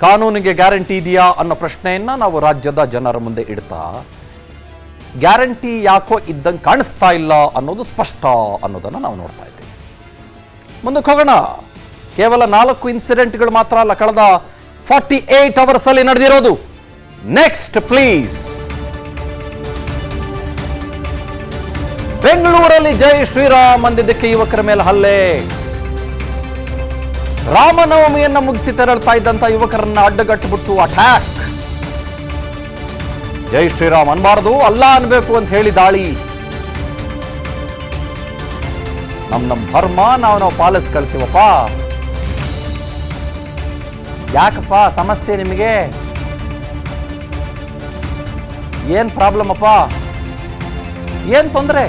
ಕಾನೂನಿಗೆ ಗ್ಯಾರಂಟಿ ಇದೆಯಾ ಅನ್ನೋ ಪ್ರಶ್ನೆಯನ್ನು ನಾವು ರಾಜ್ಯದ ಜನರ ಮುಂದೆ ಇಡ್ತಾ ಗ್ಯಾರಂಟಿ ಯಾಕೋ ಇದ್ದಂಗೆ ಕಾಣಿಸ್ತಾ ಇಲ್ಲ ಅನ್ನೋದು ಸ್ಪಷ್ಟ ಅನ್ನೋದನ್ನು ನಾವು ನೋಡ್ತಾ ಇದ್ದೀವಿ. ಮುಂದಕ್ಕೆ ಹೋಗೋಣ. ಕೇವಲ 4 ಇನ್ಸಿಡೆಂಟ್ಗಳು ಮಾತ್ರ ಅಲ್ಲ, ಕಳೆದ 48 ಅವರ್ಸ್ ಅಲ್ಲಿ ನಡೆದಿರೋದು. Next please. ಬೆಂಗಳೂರಲ್ಲಿ ಜೈ ಶ್ರೀರಾಮ್ ಅಂದಿದ್ದಕ್ಕೆ ಯುವಕರ ಮೇಲೆ ಹಲ್ಲೆ. ರಾಮನವಮಿಯನ್ನ ಮುಗಿಸಿ ತೆರಳ್ತಾ ಇದ್ದಂತ ಯುವಕರನ್ನ ಅಡ್ಡಗಟ್ಟಿಬಿಟ್ಟು ಅಟ್ಯಾಕ್. ಜೈ ಶ್ರೀರಾಮ್ ಅನ್ಬಾರದು, ಅಲ್ಲ ಅನ್ಬೇಕು ಅಂತ ಹೇಳಿ ದಾಳಿ. ನಮ್ಮ ಧರ್ಮ ನಾವು ಪಾಲಿಸ್ಕೊಳ್ತೀವಪ್ಪ. ಯಾಕಪ್ಪ ಸಮಸ್ಯೆ ನಿಮಗೆ? ಏನ್ ಪ್ರಾಬ್ಲಮ್ ಅಪ್ಪ? ಏನ್ ತೊಂದರೆ?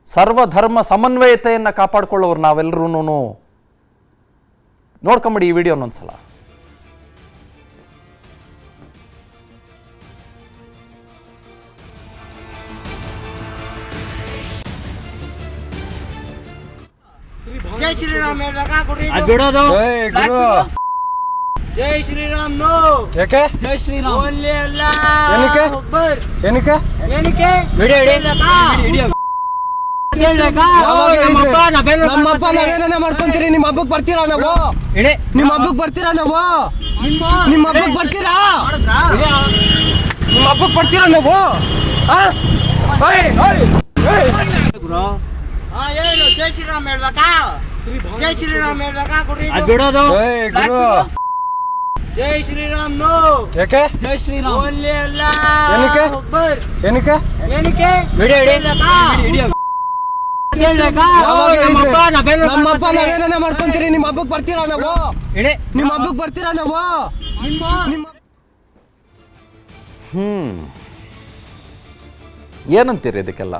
ಸರ್ವಧರ್ಮ ಸಮನ್ವಯತೆಯನ್ನು ಕಾಪಾಡಿಕೊಳ್ಳೋರು ನಾವೆಲ್ಲರೂ. ನೋಡ್ಕೊಂಬಿಡಿ ಈ ವಿಡಿಯೋ ಒಂದ್ಸಲ. ಜೈ ಶ್ರೀರಾಮ್ ಹೇಳ್ಬೇಕಾ? ಕೊಡ್ರಿ ಜೈ ಶ್ರೀರಾಮ್. ನೋ ಯಾಕೆ ಜೈ ಶ್ರೀರಾಮ್ ಓನ್ಲಿ ಅಲ್ಲ. ಏನಕ್ಕೆ? ಅಕ್ಬರ್ ಏನಕ್ಕೆ ಏನಕ್ಕೆ ವಿಡಿಯೋ ಹೇಳ್ಬೇಕಾ? ನಮ್ಮಪ್ಪ ನಾವೇನ ಮಾಡ್ಕೊಂತೀರಿ? ನಿಮ್ಮ ಹಬ್ಬಕ್ಕೆ ಬರ್ತೀರಾ? ನಾವು ನಿಮ್ಮ ಹಬ್ಬಕ್ಕೆ ಬರ್ತೀರಾ? ನಾವು ನಿಮ್ಮ ಹಬ್ಬಕ್ಕೆ ಬರ್ತೀರಾ? ನಿಮ್ಮ ಹಬ್ಬಕ್ಕೆ ಬರ್ತೀರಾ? ನಾವು ಏನು ಜೈ ಶ್ರೀರಾಮ್ ಹೇಳ್ಬೇಕಾ? ಜೈ ಶ್ರೀರಾಮ್ ಹೇಳ್ಬೇಕಾ? ಕೊಡ್ರಿ ಜೈ ಶ್ರೀರಾಮ್. ನೋ ಯಾಕೆ ಜೈ ಶ್ರೀರಾಮ್ ಓನ್ಲಿ ಅಲ್ಲ. ಏನಕ್ಕೆ? ಅಕ್ಬರ್ ಏನಕ್ಕೆ ಏನಕ್ಕೆ ನಮ್ಮಪ್ಪ ನಾವೇನ ಮಾಡ್ಕೊಂತೀರಿ? ನಿಮ್ಮ ಹಬ್ಬಕ್ಕೆ ಬರ್ತೀರಾ? ನಾವು ನಿಮ್ಮ ಹಬ್ಬಕ್ಕೆ ಬರ್ತೀರಾ? ನಾವು ಏನಂತೀರಿ ಇದಕ್ಕೆಲ್ಲ?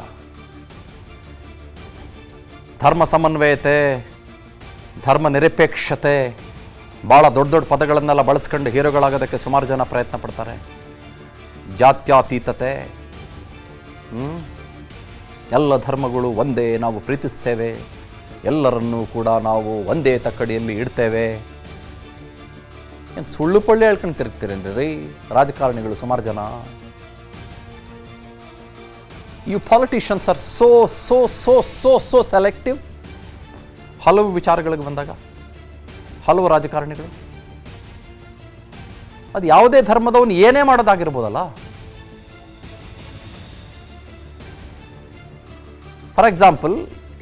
ಧರ್ಮ ಸಮನ್ವಯತೆ, ಧರ್ಮ ನಿರಪೇಕ್ಷತೆ, ಭಾಳ ದೊಡ್ಡ ದೊಡ್ಡ ಪದಗಳನ್ನೆಲ್ಲ ಬಳಸ್ಕೊಂಡು ಹೀರೋಗಳಾಗೋದಕ್ಕೆ ಸುಮಾರು ಜನ ಪ್ರಯತ್ನ ಪಡ್ತಾರೆ. ಜಾತ್ಯತೀತತೆ, ಎಲ್ಲ ಧರ್ಮಗಳು ಒಂದೇ, ನಾವು ಪ್ರೀತಿಸ್ತೇವೆ, ಎಲ್ಲರನ್ನೂ ಕೂಡ ನಾವು ಒಂದೇ ತಕ್ಕಡಿಯಲ್ಲಿ ಇಡ್ತೇವೆ. ಏನು ಸುಳ್ಳು ಪಳ್ಳಿ ಹೇಳ್ಕೊಂಡು ತಿರುಗ್ತೀರೇನ್ರಿ ರಾಜಕಾರಣಿಗಳು ಸುಮಾರು ಜನ? You politicians are so so so so so selective. ಹಲವು ವಿಚಾರಗಳಿಗೆ ಬಂದಾಗ ಹಲವು ರಾಜಕಾರಣಿಗಳು, ಅದು ಯಾವುದೇ ಧರ್ಮದವನು ಏನೇ ಮಾಡೋದಾಗಿರ್ಬೋದಲ್ಲ. ಫಾರ್ ಎಕ್ಸಾಂಪಲ್,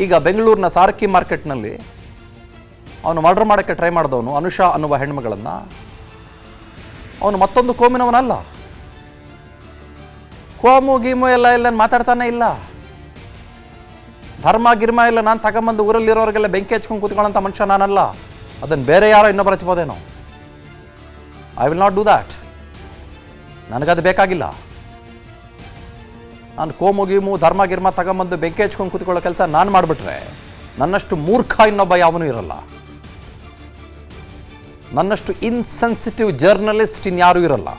ಈಗ ಬೆಂಗಳೂರಿನ ಸಾರಕ್ಕಿ ಮಾರ್ಕೆಟ್ನಲ್ಲಿ ಅವನು ಮರ್ಡರ್ ಮಾಡೋಕ್ಕೆ ಟ್ರೈ ಮಾಡಿದವನು ಅನುಷಾ ಅನ್ನುವ ಹೆಣ್ಮಗಳನ್ನು, ಅವನು ಮತ್ತೊಂದು ಕೋಮಿನವನಲ್ಲ. ಕೋಮು ಗೀಮು ಎಲ್ಲ ಇಲ್ಲ ಮಾತಾಡ್ತಾನೆ ಇಲ್ಲ. ಧರ್ಮ ಗಿರ್ಮ ಇಲ್ಲ, ನಾನು ತಗೊಂಬಂದು ಊರಲ್ಲಿರೋರಿಗೆಲ್ಲ ಬೆಂಕಿ ಹಚ್ಕೊಂಡು ಕೂತ್ಕೊಳ್ಳೋಂಥ ಮನುಷ್ಯ ನಾನಲ್ಲ. ಅದನ್ನು ಬೇರೆ ಯಾರೋ ಇನ್ನೊಬ್ಬರು ಹಚ್ಬೋದೇನೋ. I will not do that. ನನಗದು ಬೇಕಾಗಿಲ್ಲ. ನಾನು ಕೋಮು ಗೀಮು ಧರ್ಮ ಗಿರ್ಮ ತಗೊಂಬಂದು ಬೆಂಕಿ ಹಚ್ಕೊಂಡು ಕೂತ್ಕೊಳ್ಳೋ ಕೆಲಸ ನಾನು ಮಾಡಿಬಿಟ್ರೆ ನನ್ನಷ್ಟು ಮೂರ್ಖ ಇನ್ನೊಬ್ಬ ಯಾವನೂ ಇರಲ್ಲ. ನನ್ನಷ್ಟು ಇನ್ಸೆನ್ಸಿಟಿವ್ ಜರ್ನಲಿಸ್ಟ್ ಇನ್ಯಾರೂ ಇರಲ್ಲ.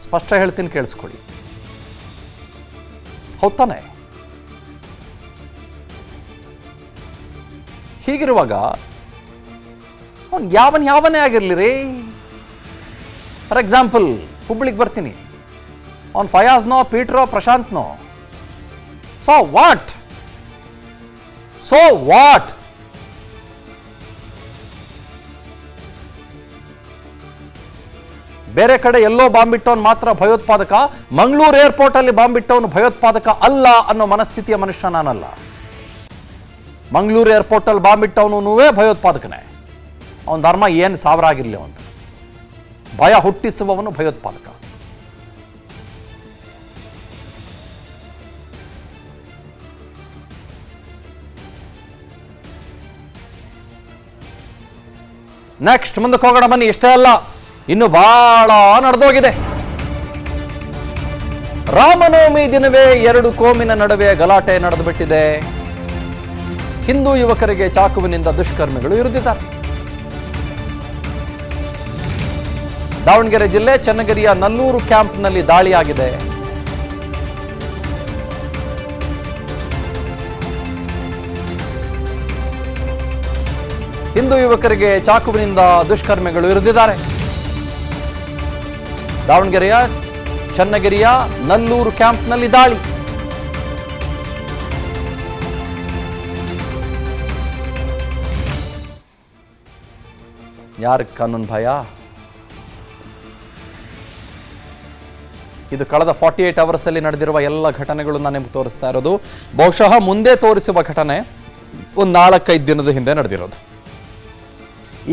ಸ್ಪಷ್ಟ ಹೇಳ್ತೀನಿ, ಕೇಳಿಸ್ಕೊಳ್ಳಿ. ಹೌದ್ ತಾನೆ? ಹೀಗಿರುವಾಗ ಅವನು ಯಾವನೇ ಆಗಿರಲಿ ರೀ. ಫಾರ್ ಎಕ್ಸಾಂಪಲ್, ಹುಬ್ಬಳ್ಳಿಗೆ ಬರ್ತೀನಿ, ಅವನು ಫಯಾಜ್ನೋ ಪೀಟ್ರೋ ಪ್ರಶಾಂತ್ನೋ, ಸೊ ವಾಟ್? ಬೇರೆ ಕಡೆ ಎಲ್ಲೋ ಬಾಂಬಿಟ್ಟವನು ಮಾತ್ರ ಭಯೋತ್ಪಾದಕ, ಮಂಗಳೂರು ಏರ್ಪೋರ್ಟ್ ಅಲ್ಲಿ ಬಾಂಬಿಟ್ಟವನು ಭಯೋತ್ಪಾದಕ ಅಲ್ಲ ಅನ್ನೋ ಮನಸ್ಥಿತಿಯ ಮನುಷ್ಯ ನಾನಲ್ಲ. ಮಂಗಳೂರು ಏರ್ಪೋರ್ಟ್ ಅಲ್ಲಿ ಬಾಂಬಿಟ್ಟವನು ಭಯೋತ್ಪಾದಕನೇ. ಅವನ ಧರ್ಮ ಏನು ಸಾವಿರ ಆಗಿರಲಿ, ಅವನು ಭಯ ಹುಟ್ಟಿಸುವವನು ಭಯೋತ್ಪಾದಕ. ನೆಕ್ಸ್ಟ್ ಮುಂದಕ್ಕೆ ಹೋಗೋಣ ಬನ್ನಿ. ಇಷ್ಟೇ ಅಲ್ಲ, ಇನ್ನು ಬಹಳ ನಡೆದೋಗಿದೆ. ರಾಮನವಮಿ ದಿನವೇ 2 ಕೋಮಿನ ನಡುವೆ ಗಲಾಟೆ ನಡೆದುಬಿಟ್ಟಿದೆ. ಹಿಂದೂ ಯುವಕರಿಗೆ ಚಾಕುವಿನಿಂದ ದುಷ್ಕರ್ಮಿಗಳು ಇರಿದಿದ್ದಾರೆ. ದಾವಣಗೆರೆ ಜಿಲ್ಲೆ ಚನ್ನಗಿರಿಯ ನಲ್ಲೂರು ಕ್ಯಾಂಪ್ನಲ್ಲಿ ದಾಳಿಯಾಗಿದೆ. ಹಿಂದೂ ಯುವಕರಿಗೆ ಚಾಕುವಿನಿಂದ ದುಷ್ಕರ್ಮಿಗಳು ಇರಿದಿದ್ದಾರೆ. ದಾವಣಗೆರೆಯ ಚನ್ನಗಿರಿಯ ನಲ್ಲೂರು ಕ್ಯಾಂಪ್ನಲ್ಲಿ ದಾಳಿ. ಯಾರ ಕಾನೂನು ಭಯ? ಇದು ಕಳೆದ 48 ಅವರ್ಸಲ್ಲಿ ನಡೆದಿರುವ ಎಲ್ಲ ಘಟನೆಗಳು ನಾನು ನಿಮ್ಗೆ ತೋರಿಸ್ತಾ ಇರೋದು. ಬಹುಶಃ ಮುಂದೆ ತೋರಿಸುವ ಘಟನೆ ಒಂದು 4-5 ದಿನದ ಹಿಂದೆ ನಡೆದಿರೋದು.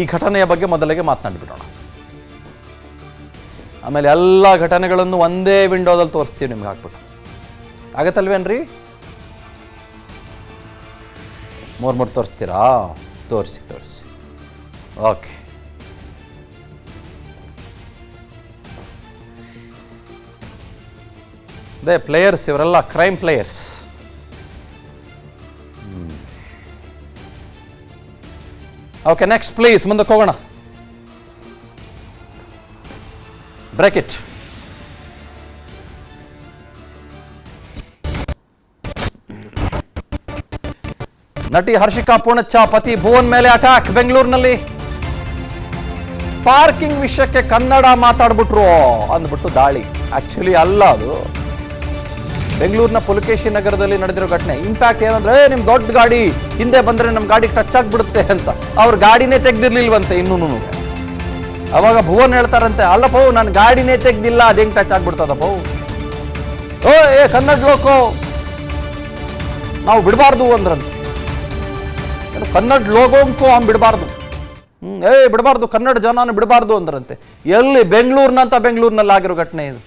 ಈ ಘಟನೆಯ ಬಗ್ಗೆ ಮೊದಲಿಗೆ ಮಾತನಾಡಿಬಿಡೋಣ. ಆಮೇಲೆ ಎಲ್ಲ ಘಟನೆಗಳನ್ನು ಒಂದೇ ವಿಂಡೋದಲ್ಲಿ ತೋರಿಸ್ತೀವಿ ನಿಮ್ಗೆ ಹಾಕ್ಬಿಟ್ಟು. ಆಗತ್ತಲ್ವೇನ್ರಿ? ಮೂರು ತೋರಿಸ್ತೀರಾ? ತೋರಿಸಿ. ಓಕೆ. ಅದೇ ಪ್ಲೇಯರ್ಸ್, ಇವರೆಲ್ಲ crime players. Okay, next please, ಮುಂದಕ್ಕೆ ಹೋಗೋಣ. Break it. ನಟಿ ಹರ್ಷಿಕಾ ಪೂಣಚ್ಚ ಪತಿ ಭುವನ್ ಮೇಲೆ ಅಟ್ಯಾಕ್. ಬೆಂಗಳೂರಿನಲ್ಲಿ ಪಾರ್ಕಿಂಗ್ ವಿಷಯಕ್ಕೆ ಕನ್ನಡ ಮಾತಾಡ್ಬಿಟ್ರು ಅಂದ್ಬಿಟ್ಟು ದಾಳಿ. ಆಕ್ಚುಲಿ ಅಲ್ಲ, ಅದು ಬೆಂಗಳೂರಿನ ಪುಲಕೇಶಿ ನಗರದಲ್ಲಿ ನಡೆದಿರೋ ಘಟನೆ. ಇನ್ಫ್ಯಾಕ್ಟ್ ಏನಂದ್ರೆ, ನಿಮ್ ದೊಡ್ಡ ಗಾಡಿ ಹಿಂದೆ ಬಂದ್ರೆ ನಮ್ ಗಾಡಿ ಟಚ್ ಆಗ್ಬಿಡುತ್ತೆ ಅಂತ ಅವ್ರ ಗಾಡಿನೇ ತೆಗ್ದಿರ್ಲಿಲ್ವಂತೆ ಇನ್ನೂ. ಅವಾಗ ಭುವನ್ ಹೇಳ್ತಾರಂತೆ, ಅಲ್ಲಪ್ಪ ನಾನು ಗಾಡಿನೇ ತೆಗ್ದಿಲ್ಲ, ಅದು ಹೆಂಗ್ ಟಚ್ ಆಗ್ಬಿಡ್ತದಪ್ಪ? ಏ ಕನ್ನಡ ಲೋಕೋ, ನಾವು ಬಿಡಬಾರ್ದು ಅಂದ್ರಂತೆ. ಕನ್ನಡ ಲೋಗೋಂಕೋ ಬಿಡಬಾರ್ದು, ಬಿಡಬಾರ್ದು, ಕನ್ನಡ ಜನನ ಬಿಡಬಾರ್ದು ಅಂದ್ರಂತೆ. ಎಲ್ಲಿ? ಬೆಂಗಳೂರಿನಲ್ಲಿ ಆಗಿರೋ ಘಟನೆ ಇದು.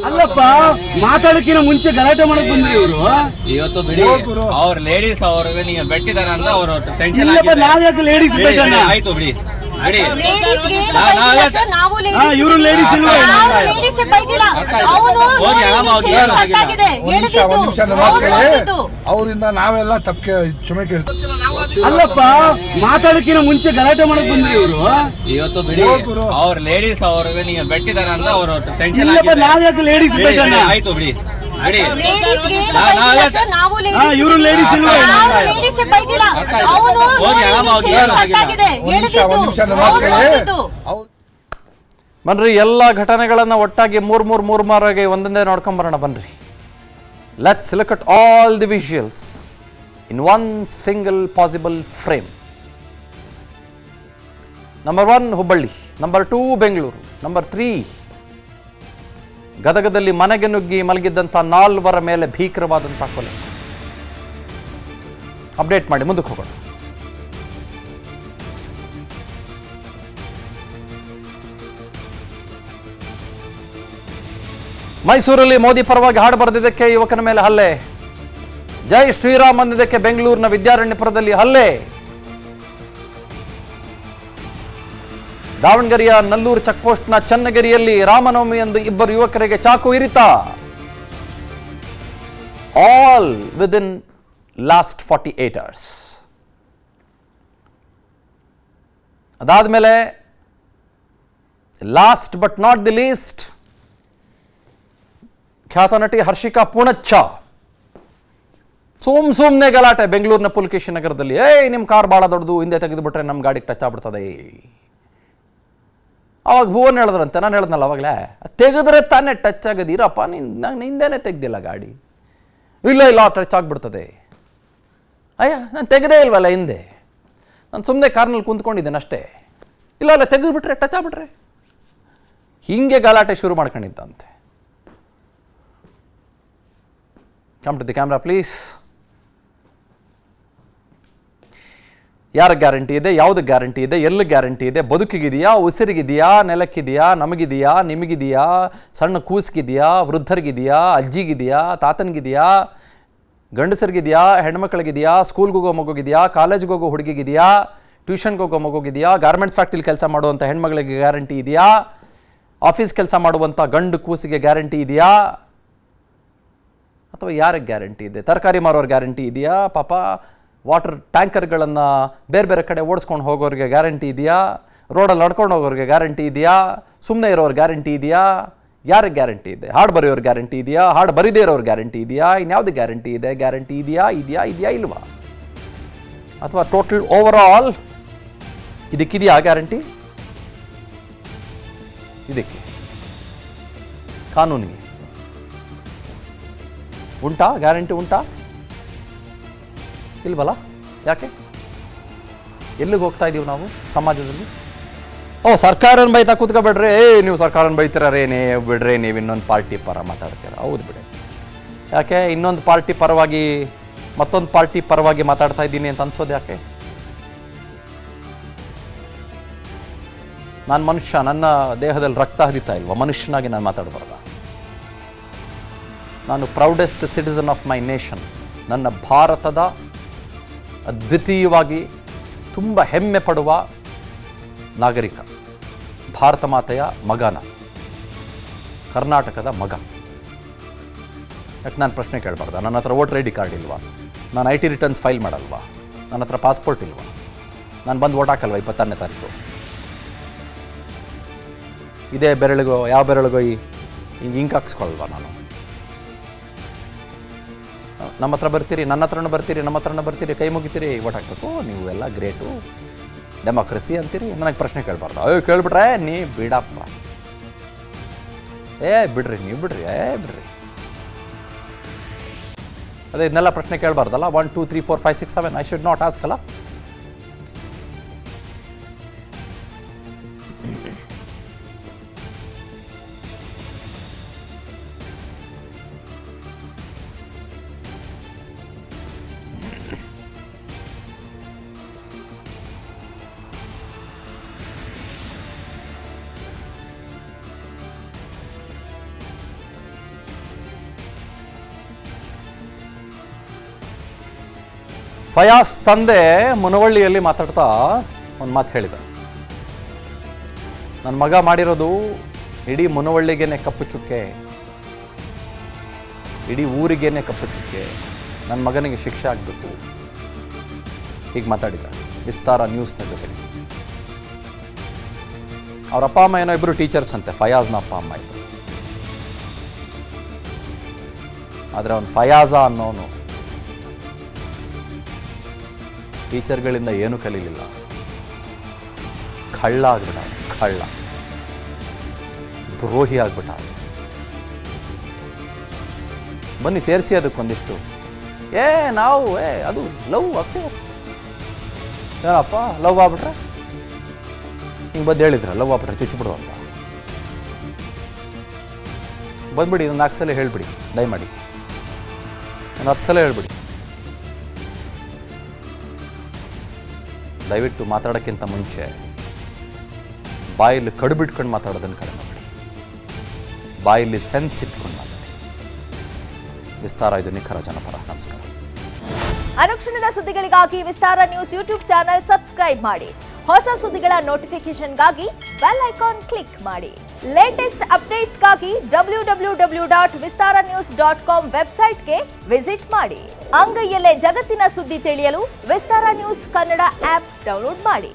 ಅಲ್ಲಪ್ಪ, ಮಾತಾಡಕ್ಕಿಂತ ಮುಂಚೆ ಗಲಾಟೆ ಮಾಡಕ್ ಬಂದ್ರಿ ಇವರು. ಇವತ್ತು ಬಿಡಿ, ಅವ್ರ ಲೇಡೀಸ್ ಅವ್ರಿಗೆ ನೀವು ಬೆಟ್ಟಿದಾರ ಅಂತ ಅವರು ಟೆನ್ಷನ್. ನಾವ್ಯಾಕೆ ಲೇಡೀಸ್ ಆಯ್ತು ಬಿಡಿ. ಇವರು ಲೇಡೀಸ್ ಅವರಿಂದ ನಾವೆಲ್ಲ ತಪ್ಪೆ ಕ್ಷಮೆ ಕೇಳ್ತೀವಿ. ಅಲ್ಲಪ್ಪ, ಮಾತಾಡಕ್ಕಿಂತ ಮುಂಚೆ ಗಲಾಟೆ ಮಾಡಕ್ ಬಂದ್ರಿ ಇವರು. ಇವತ್ತು ಬಿಡಿ, ಅವ್ರ ಲೇಡೀಸ್ ಅವ್ರಿಗೆ ನೀವು ಬೆಟ್ಟಿದಾರ ಅಂತ ಅವರು ಟೆನ್ಷನ್. ನಾವ್ಯಾಕೆ ಲೇಡೀಸ್ ಆಯ್ತು ಬಿಡಿ. ಇವರು ಲೇಡೀಸ್ ಬನ್ರಿ, ಎಲ್ಲ ಘಟನೆಗಳನ್ನ ಒಟ್ಟಾಗಿ ಮೂರಾಗಿ ಒಂದೊಂದೇ ನೋಡ್ಕೊಂಡ್ ಬರೋಣ. ಬನ್ರಿ, let's look at all the visuals in one single possible frame. Number 1 Hubballi, number 2 Bengaluru, number 3 ಗದಗದಲ್ಲಿ ಮನೆಗೆ ನುಗ್ಗಿ ಮಲಗಿದ್ದಂಥ 4 ಮೇಲೆ ಭೀಕರವಾದಂಥ ಕೊಲೆ. ಅಪ್ಡೇಟ್ ಮಾಡಿ, ಮುಂದಕ್ಕೆ ಹೋಗೋಣ. ಮೈಸೂರಲ್ಲಿ ಮೋದಿ ಪರವಾಗಿ ಹಾಡು ಬರೆದಿದ್ದಕ್ಕೆ ಯುವಕನ ಮೇಲೆ ಹಲ್ಲೆ. ಜೈ ಶ್ರೀರಾಮ್ ಅಂದಿದ್ದಕ್ಕೆ ಬೆಂಗಳೂರಿನ ವಿದ್ಯಾರಣ್ಯಪುರದಲ್ಲಿ ಹಲ್ಲೆ. ದಾವಣಗೆರೆಯ ನಲ್ಲೂರು ಚೆಕ್ಪೋಸ್ಟ್ನ ಚನ್ನಗಿರಿಯಲ್ಲಿ ರಾಮನವಮಿ ಎಂದು 2 ಯುವಕರಿಗೆ ಚಾಕು ಇರಿತ. All within last 48 hours. ಅದಾದ್ಮೇಲೆ last but not the least, ಖ್ಯಾತ ನಟಿ ಹರ್ಷಿಕಾ ಪೂಣಚ್ಚ ಸುಮ್ನೆ ಗಲಾಟೆ ಬೆಂಗಳೂರಿನ ಪುಲಕೇಶಿ ನಗರದಲ್ಲಿ. ನಿಮ್ಮ ಕಾರ್ ಭಾಳ ದೊಡ್ಡದು, ಹಿಂದೆ ತೆಗೆದುಬಿಟ್ರೆ ನಮ್ಮ ಗಾಡಿಗೆ ಟಚ್ ಆಗ್ಬಿಡ್ತದೆ. ಅವಾಗ ಭುವನ್ ಹೇಳಿದ್ರಂತೆ, ನಾನು ಹೇಳ್ದನಲ್ಲ ಅವಾಗಲೇ, ತೆಗೆದ್ರೆ ತಾನೇ ಟಚ್ ಆಗೋದು. ಇರಪ್ಪ, ನಾನು ಹಿಂದೆನೇ ತೆಗ್ದಿಲ್ಲ ಗಾಡಿ. ಇಲ್ಲ ಟಚ್ ಆಗಿಬಿಡ್ತದೆ. ಅಯ್ಯ, ನಾನು ತೆಗೆದೇ ಇಲ್ವಲ್ಲ ಹಿಂದೆ, ನಾನು ಸುಮ್ಮನೆ ಕಾರ್ನಲ್ಲಿ ಕುಂತ್ಕೊಂಡಿದ್ದೇನೆ ಅಷ್ಟೇ. ಇಲ್ಲ ತೆಗೆದುಬಿಟ್ರೆ ಟಚ್ ಆಗ್ಬಿಟ್ರೆ. ಹಿಂಗೆ ಗಲಾಟೆ ಶುರು ಮಾಡ್ಕೊಂಡಿದ್ದಂತೆ. Come to the camera please. ಯಾರ ಗ್ಯಾರಂಟಿ ಇದೆ? ಯಾವುದು ಗ್ಯಾರಂಟಿ ಇದೆ? ಎಲ್ಲಿ ಗ್ಯಾರಂಟಿ ಇದೆ? ಬದುಕಿಗಿದೆಯಾ? ಉಸಿರಿಗಿದೆಯಾ? ನೆಲಕ್ಕಿದೆಯಾ? ನಮಗಿದೆಯಾ? ನಿಮಗಿದೆಯಾ? ಸಣ್ಣ ಕೂಸ್ಗಿದೆಯಾ? ವೃದ್ಧರಿಗಿದೆಯಾ? ಅಜ್ಜಿಗಿದೆಯಾ? ತಾತನಿಗಿದೆಯಾ? ಗಂಡಸರಿಗಿದೆಯಾ? ಹೆಣ್ಮಕ್ಳಿಗಿದೆಯಾ? ಸ್ಕೂಲ್ಗೆ ಹೋಗೋ ಮಗುಗಿದೆಯಾ? ಕಾಲೇಜ್ಗೆ ಹೋಗೋ ಹುಡುಗಿಗಿದೆಯಾ? ಟ್ಯೂಷನ್ಗೆ ಹೋಗೋ ಮಗುಗಿದೆಯಾ? ಗಾರ್ಮೆಂಟ್ಸ್ ಫ್ಯಾಕ್ಟ್ರಿಲಿ ಕೆಲಸ ಮಾಡುವಂಥ ಹೆಣ್ಮಗಳಿಗೆ ಗ್ಯಾರಂಟಿ ಇದೆಯಾ? ಆಫೀಸ್ ಕೆಲಸ ಮಾಡುವಂಥ ಗಂಡು ಕೂಸಿಗೆ ಗ್ಯಾರಂಟಿ ಇದೆಯಾ? ಅಥವಾ ಯಾರಿಗೆ ಗ್ಯಾರಂಟಿ ಇದೆ? ತರಕಾರಿ ಮಾರೋರು ಗ್ಯಾರಂಟಿ ಇದೆಯಾ? ಪಾಪ ವಾಟರ್ ಟ್ಯಾಂಕರ್ಗಳನ್ನು ಬೇರೆ ಕಡೆ ಓಡಿಸ್ಕೊಂಡು ಹೋಗೋರಿಗೆ ಗ್ಯಾರಂಟಿ ಇದೆಯಾ? ರೋಡಲ್ಲಿ ನಡ್ಕೊಂಡು ಹೋಗೋರಿಗೆ ಗ್ಯಾರಂಟಿ ಇದೆಯಾ? ಸುಮ್ಮನೆ ಇರೋರು ಗ್ಯಾರಂಟಿ ಇದೆಯಾ? ಯಾರಿಗೆ ಗ್ಯಾರಂಟಿ ಇದೆ? ಹಾಡು ಬರೆಯೋರು ಗ್ಯಾರಂಟಿ ಇದೆಯಾ? ಹಾಡು ಬರೀದೇ ಇರೋರು ಗ್ಯಾರಂಟಿ ಇದೆಯಾ? ಇನ್ಯಾವುದು ಗ್ಯಾರಂಟಿ ಇದೆ? ಗ್ಯಾರಂಟಿ ಇದೆಯಾ ಇಲ್ವಾ? ಅಥವಾ ಟೋಟಲ್ ಓವರ್ ಆಲ್ ಇದಕ್ಕಿದೆಯಾ ಗ್ಯಾರಂಟಿ? ಇದಕ್ಕೆ ಕಾನೂನಿಗೆ ಉಂಟಾ ಗ್ಯಾರಂಟಿ? ಉಂಟಾ? ಇಲ್ವಲ್ಲ? ಯಾಕೆ? ಎಲ್ಲಿಗೆ ಹೋಗ್ತಾ ಇದ್ದೀವಿ ನಾವು ಸಮಾಜದಲ್ಲಿ? ಸರ್ಕಾರನ ಬೈತಾ ಕೂತ್ಕೊಬೇಡ್ರಿ, ನೀವು ಸರ್ಕಾರನ ಬೈತೀರೇನೇ ಬಿಡ್ರಿ, ನೀವು ಇನ್ನೊಂದು ಪಾರ್ಟಿ ಪರ ಮಾತಾಡ್ತೀರ. ಹೌದು ಬಿಡಿ. ಯಾಕೆ ಇನ್ನೊಂದು ಪಾರ್ಟಿ ಪರವಾಗಿ ಮತ್ತೊಂದು ಪಾರ್ಟಿ ಪರವಾಗಿ ಮಾತಾಡ್ತಾ ಇದ್ದೀನಿ ಅಂತ ಅನ್ಸೋದು ಯಾಕೆ? ನಾನು ಮನುಷ್ಯ, ನನ್ನ ದೇಹದಲ್ಲಿ ರಕ್ತ ಹರಿತಾ ಇಲ್ವಾ? ಮನುಷ್ಯನಾಗಿ ನಾನು ಮಾತಾಡಬಾರ್ದ? ನಾನು proudest citizen of my nation. ನನ್ನ ಭಾರತದ ಅದ್ವಿತೀಯವಾಗಿ ತುಂಬ ಹೆಮ್ಮೆ ಪಡುವ ನಾಗರಿಕ, ಭಾರತ ಮಾತೆಯ ಮಗನ, ಕರ್ನಾಟಕದ ಮಗ. ಯಾಕೆ ನಾನು ಪ್ರಶ್ನೆ ಕೇಳಬಾರ್ದ? ನನ್ನ ಹತ್ರ ವೋಟರ್ ಐ ಡಿ ಕಾರ್ಡ್ ಇಲ್ವಾ? ನಾನು ಐ ಟಿ ರಿಟರ್ನ್ಸ್ ಫೈಲ್ ಮಾಡಲ್ವಾ? ನನ್ನ ಹತ್ರ ಪಾಸ್ಪೋರ್ಟ್ ಇಲ್ವಾ? ನಾನು ಬಂದು ವೋಟ್ ಹಾಕಲ್ವಾ 22ನೇ ತಾರೀಕು? ಇದೇ ಬೆರಳಿಗೋ ಯಾವ ಬೆರಳಿಗೋ ಈ ಇಂಕ್ ಹಾಕ್ಸ್ಕೊಳ್ವಾ ನಾನು? ನಮ್ಮ ಹತ್ರ ಬರ್ತೀರಿ, ನನ್ನ ಹತ್ರನೂ ಬರ್ತೀರಿ, ನಮ್ಮ ಹತ್ರನೂ ಬರ್ತೀರಿ, ಕೈ ಮುಗಿತೀರಿ, ವೋಟ್ ಹಾಕಬೇಕು, ನೀವು ಎಲ್ಲ ಗ್ರೇಟು ಡೆಮಾಕ್ರಸಿ ಅಂತೀರಿ. ನನಗೆ ಪ್ರಶ್ನೆ ಕೇಳಬಾರ್ದು? ಕೇಳ್ಬಿಟ್ರೆ ನೀ ಬಿಡಪ್ಪ, ಬಿಡ್ರಿ, ನೀವು ಬಿಡ್ರಿ, ಬಿಡ್ರಿ. ಅದೇ ಇದನ್ನೆಲ್ಲ ಪ್ರಶ್ನೆ ಕೇಳಬಾರ್ದಲ್ಲ? 1 2 3 4 5 6 7 ಐ ಶುಡ್ ನಾಟ್ ಆಸ್ಕ್ ಅಲ್ಲ? ಫಯಾಜ್ ತಂದೆ ಮುನವಳ್ಳಿಯಲ್ಲಿ ಮಾತಾಡ್ತಾ ಒಂದು ಮಾತು ಹೇಳಿದ. ನನ್ನ ಮಗ ಮಾಡಿರೋದು ಇಡೀ ಮುನವಳ್ಳಿಗೇನೆ ಕಪ್ಪು ಚುಕ್ಕೆ, ಇಡೀ ಊರಿಗೇನೆ ಕಪ್ಪು ಚುಕ್ಕೆ, ನನ್ನ ಮಗನಿಗೆ ಶಿಕ್ಷೆ ಆಗಬೇಕು, ಹೀಗೆ ಮಾತಾಡಿದ ವಿಸ್ತಾರ ನ್ಯೂಸ್ನ ಜೊತೆಗೆ. ಅವ್ರ ಅಪ್ಪ ಅಮ್ಮ ಏನೋ ಇಬ್ಬರು ಟೀಚರ್ಸ್ ಅಂತೆ, ಫಯಾಜ್ನ ಅಪ್ಪ ಅಮ್ಮ ಇಬ್ಬರು. ಆದರೆ ಅವನು ಫಯಾಜ ಅನ್ನೋನು ಟೀಚರ್ಗಳಿಂದ ಏನೂ ಕಲೀಲಿಲ್ಲ, ಕಳ್ಳ ಆಗ್ಬಿಟ್ಟ, ಕಳ್ಳ ದ್ರೋಹಿ ಆಗ್ಬಿಟ್ಟ. ಬನ್ನಿ ಸೇರಿಸಿ ಅದಕ್ಕೊಂದಿಷ್ಟು. ನಾವು ಅದು ಲವ್ ಅಫೇರ್ ಏನಪ್ಪ, ಲವ್ ಆಗ್ಬಿಟ್ರೆ ಹಿಂಗೆ ಬಂದು ಹೇಳಿದ್ರ, ಲವ್ ಆಗ್ಬಿಟ್ರೆ ಚುಚ್ಚಿಬಿಡು ಅಂತ. ಬಂದ್ಬಿಡಿ, ಒಂದು 4 ಸಲ ಹೇಳ್ಬಿಡಿ, ದಯಮಾಡಿ ಒಂದು 10 ಸಲ ಹೇಳ್ಬಿಡಿ. ದಯವಿಟ್ಟು ಮಾತಾಡೋಕ್ಕಿಂತ ಮುಂಚೆ ಬಾಯಲ್ಲಿ ಕಡುಬಿಟ್ಕೊಂಡು ಮಾತಾಡೋದನ್ನು ಕಡಿಮೆ ಮಾಡಿ, ಬಾಯಲ್ಲಿ ಸೆನ್ಸ್ ಇಟ್ಕೊಂಡು ಮಾತಾಡಿ. ವಿಸ್ತಾರ, ಇದು ನಿಖರ ಜನಪರ. ನಮಸ್ಕಾರ. ಅನುಕ್ಷಣದ ಸುದ್ದಿಗಳಿಗಾಗಿ ವಿಸ್ತಾರ ನ್ಯೂಸ್ ಯೂಟ್ಯೂಬ್ ಚಾನೆಲ್ ಸಬ್ಸ್ಕ್ರೈಬ್ ಮಾಡಿ. ಹೊಸ ಸುದ್ದಿಗಳ ನೋಟಿಫಿಕೇಶನ್ಗಾಗಿ ಬೆಲ್ ಐಕಾನ್ ಕ್ಲಿಕ್ ಮಾಡಿ. ಲೇಟೆಸ್ಟ್ ಅಪ್ಡೇಟ್ಸ್ಗಾಗಿ www.vistaranews.com ವೆಬ್ಸೈಟ್ಗೆ ವಿಸಿಟ್ ಮಾಡಿ. ಅಂಗೈಯಲ್ಲೇ ಜಗತ್ತಿನ ಸುದ್ದಿ ತಿಳಿಯಲು ವಿಸ್ತಾರ ನ್ಯೂಸ್ ಕನ್ನಡ ಆಪ್ ಡೌನ್ಲೋಡ್ ಮಾಡಿ.